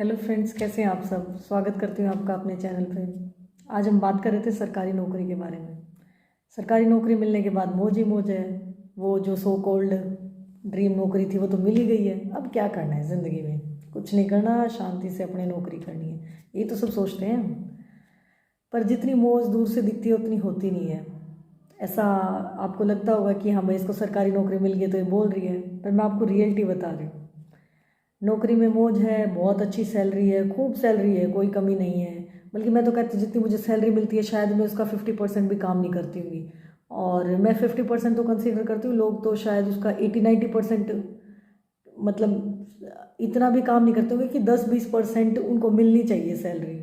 Hello friends, कैसे हैं आप सब। स्वागत करती हूँ आपका अपने चैनल पे। आज हम बात कर रहे थे सरकारी नौकरी के बारे में। सरकारी नौकरी मिलने के बाद मौज ही मौज है। वो जो सो कॉल्ड ड्रीम नौकरी थी वो तो मिल ही गई है। अब क्या करना है ज़िंदगी में, कुछ नहीं करना, शांति से अपनी नौकरी करनी है, ये तो सब सोचते हैं। पर जितनी मौज दूर से दिखती है उतनी होती नहीं है। ऐसा आपको लगता होगा कि हाँ भाई इसको सरकारी नौकरी मिल गई तो ये बोल रही है, पर मैं आपको रियलिटी बता रही हूँ। नौकरी में मौज है, बहुत अच्छी सैलरी है, खूब सैलरी है, कोई कमी नहीं है। बल्कि मैं तो कहती हूँ जितनी मुझे सैलरी मिलती है शायद मैं उसका 50% भी काम नहीं करती होंगी। और मैं 50% तो कंसीडर करती हूँ, लोग तो शायद उसका 80-90% मतलब इतना भी काम नहीं करते होंगे कि 10-20% उनको मिलनी चाहिए सैलरी,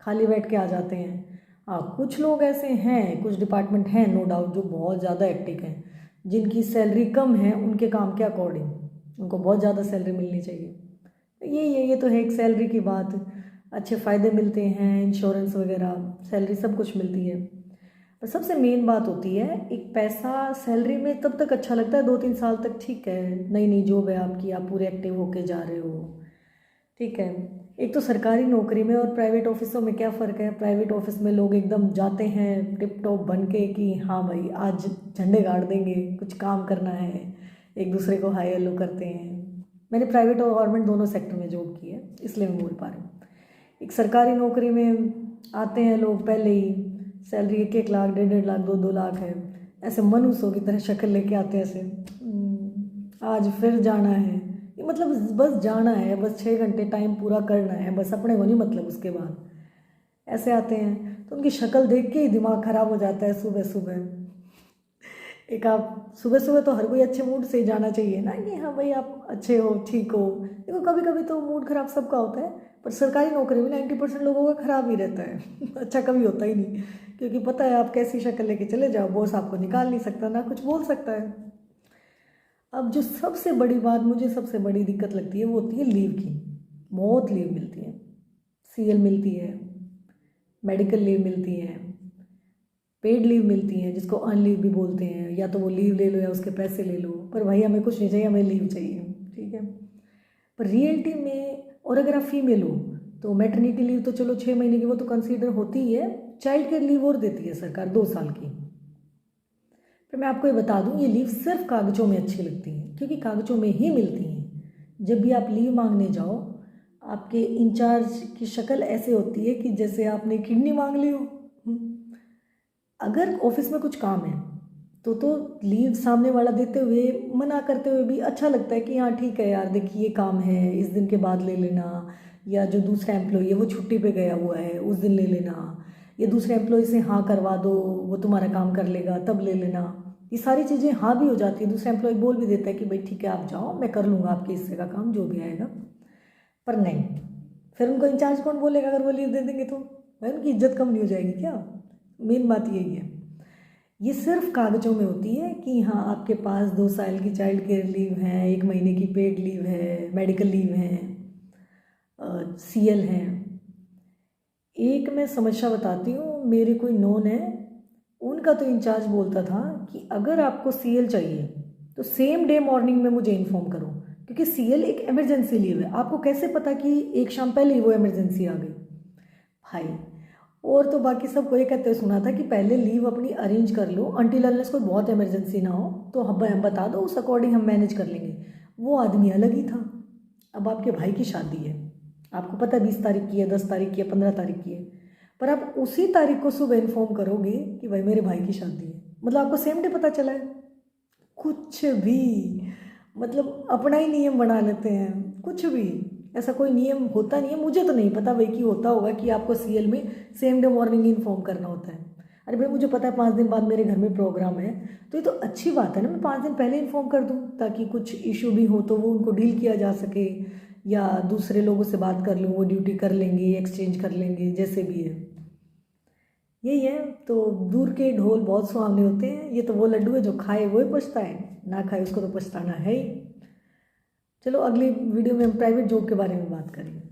खाली बैठ के आ जाते हैं। हाँ, कुछ लोग ऐसे हैं, कुछ डिपार्टमेंट हैं नो डाउट जो बहुत ज़्यादा एक्टिव हैं, जिनकी सैलरी कम है उनके काम के अकॉर्डिंग उनको बहुत ज़्यादा सैलरी मिलनी चाहिए। ये तो है एक सैलरी की बात। अच्छे फ़ायदे मिलते हैं, इंश्योरेंस वगैरह, सैलरी सब कुछ मिलती है। पर सबसे मेन बात होती है एक पैसा। सैलरी में तब तक अच्छा लगता है 2-3 साल तक, ठीक है, नई नई जॉब है आपकी, आप पूरे एक्टिव होके जा रहे हो, ठीक है। एक तो सरकारी नौकरी में और प्राइवेट ऑफिसों में क्या फ़र्क है। प्राइवेट ऑफिस में लोग एकदम जाते हैं टिप टॉप बन के कि हाँ भाई आज झंडे गाड़ देंगे, कुछ काम करना है, एक दूसरे को हाई हेलो करते हैं। मैंने प्राइवेट और गवर्नमेंट दोनों सेक्टर में जॉब की है, इसलिए मैं बोल पा रही हूँ। एक सरकारी नौकरी में आते हैं लोग पहले ही सैलरी 1-1 लाख, 1.5-1.5 लाख, 2-2 लाख है, ऐसे मनुष्यों की तरह शक्ल लेके आते हैं ऐसे। आज फिर जाना है, ये मतलब बस जाना है, बस 6 घंटे टाइम पूरा करना है, बस अपने को नहीं मतलब उसके बाद ऐसे आते हैं। तो उनकी शक्ल देख के ही दिमाग ख़राब हो जाता है सुबह सुबह। एक आप सुबह सुबह तो हर कोई अच्छे मूड से जाना चाहिए ना कि हाँ भाई आप अच्छे हो, ठीक हो। देखो कभी कभी तो मूड ख़राब सबका होता है, पर सरकारी नौकरी में 90% लोगों का ख़राब ही रहता है अच्छा कभी होता ही नहीं, क्योंकि पता है आप कैसी शक्ल लेके चले जाओ, बॉस आपको निकाल नहीं सकता, ना कुछ बोल सकता है। अब जो सबसे बड़ी बात मुझे सबसे बड़ी दिक्कत लगती है वो होती है लीव की। बहुत लीव मिलती है, सीएल मिलती है, मेडिकल लीव मिलती है, पेड लीव मिलती है जिसको अर्न लीव भी बोलते हैं। या तो वो लीव ले लो या उसके पैसे ले लो, पर भाई हमें कुछ नहीं चाहिए, हमें लीव चाहिए, ठीक है। पर रियलिटी में, और अगर आप फीमेल हो तो मैटरनिटी लीव तो चलो 6 महीने की वो तो कंसीडर होती ही है, चाइल्ड केयर लीव और देती है सरकार 2 साल की। पर मैं आपको ये बता दूं ये लीव सिर्फ कागजों में अच्छी लगती हैं, क्योंकि कागजों में ही मिलती हैं। जब भी आप लीव मांगने जाओ आपके इंचार्ज की शक्ल ऐसे होती है कि जैसे आपने किडनी मांग ली हो। अगर ऑफिस में कुछ काम है तो लीव सामने वाला देते हुए, मना करते हुए भी अच्छा लगता है कि हाँ ठीक है यार, देखिए ये काम है इस दिन के बाद ले लेना, या जो दूसरा एम्प्लॉई है वो छुट्टी पे गया हुआ है उस दिन ले लेना, या दूसरे एम्प्लॉय से हाँ करवा दो वो तुम्हारा काम कर लेगा तब ले लेना। ये सारी चीज़ें हाँ भी हो जाती है, दूसरा एम्प्लॉय बोल भी देता है कि भाई ठीक है आप जाओ, मैं कर लूँगा आपके हिस्से का काम जो भी आएगा। पर नहीं, फिर उनको इंचार्ज कौन बोलेगा अगर वो लीव दे देंगे तो भाई उनकी इज्जत कम नहीं हो जाएगी क्या। मेन बात यही है, ये सिर्फ कागजों में होती है कि हाँ आपके पास 2 साल की चाइल्ड केयर लीव है, 1 महीने की पेड लीव है, मेडिकल लीव है, सीएल है। एक मैं समस्या बताती हूँ, मेरे कोई नोन है, उनका तो इंचार्ज बोलता था कि अगर आपको सीएल चाहिए तो सेम डे मॉर्निंग में मुझे इन्फॉर्म करो, क्योंकि सीएल एक इमरजेंसी लीव है। आपको कैसे पता कि एक शाम पहले ही वो इमरजेंसी आ गई भाई। और तो बाकी सबको ये कहते हुए सुना था कि पहले लीव अपनी अरेंज कर लो, अनटिल अनलेस कोई बहुत इमरजेंसी ना हो तो हम बता दो, उस अकॉर्डिंग हम मैनेज कर लेंगे। वो आदमी अलग ही था। अब आपके भाई की शादी है, आपको पता है 20 तारीख की है, 10 तारीख की है, 15 तारीख की है, पर आप उसी तारीख को सुबह इन्फॉर्म करोगे कि भाई मेरे भाई की शादी है, मतलब आपको सेम डे पता चला है। कुछ भी, मतलब अपना ही नियम बना लेते हैं कुछ भी। ऐसा कोई नियम होता नहीं है, मुझे तो नहीं पता भाई कि होता होगा कि आपको सीएल में सेम डे मॉर्निंग इन्फॉर्म करना होता है। अरे भाई मुझे पता है 5 दिन बाद मेरे घर में प्रोग्राम है, तो ये तो अच्छी बात है ना, मैं 5 दिन पहले इन्फॉर्म कर दूँ ताकि कुछ इशू भी हो तो वो उनको डील किया जा सके, या दूसरे लोगों से बात कर लूँ, वो ड्यूटी कर लेंगे, एक्सचेंज कर लेंगे, जैसे भी है। यही है, तो दूर के ढोल बहुत सुहावने होते हैं। ये तो वो लड्डू है जो खाए वो ही पछता है, ना खाए उसको तो पछताना है ही। चलो अगली वीडियो में हम प्राइवेट जॉब के बारे में बात करेंगे।